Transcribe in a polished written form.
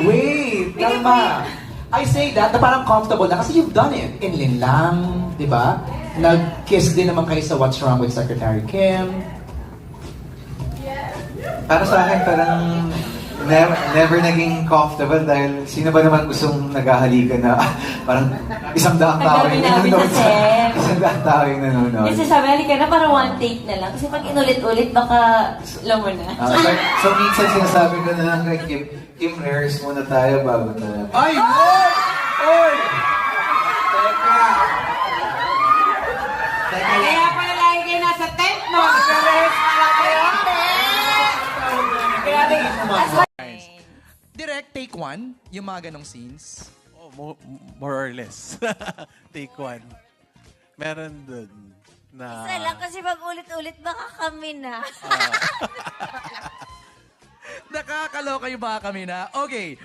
Wait, kalma. I say that na parang comfortable na kasi you've done it. In Linlang, di ba? Nag-kiss din naman kayo sa What's Wrong with Secretary Kim. Para sa akin, parang never naging comfortable dahil sino ba naman gustong naghahalikan na parang 100 tao yung nanonood. 100 tao yung nanonood. Kasi sabi, halika na, parang one take na lang. Kasi pag inulit-ulit, baka alam mo na. So minsan sinasabi ko na lang kay Kim, rehearse muna tayo bago na. Ay! Oy! Oy! Teka! Kaya pala lagi kayo nasa tent, no? Mag-rest pala kayo. Direct take one, yung mga ganong scenes. Oh, more or less. Take one. Meron dun na... Isa lang kasi pag ulit-ulit, baka kami na. Nakakaloka yung baka kami na. Okay.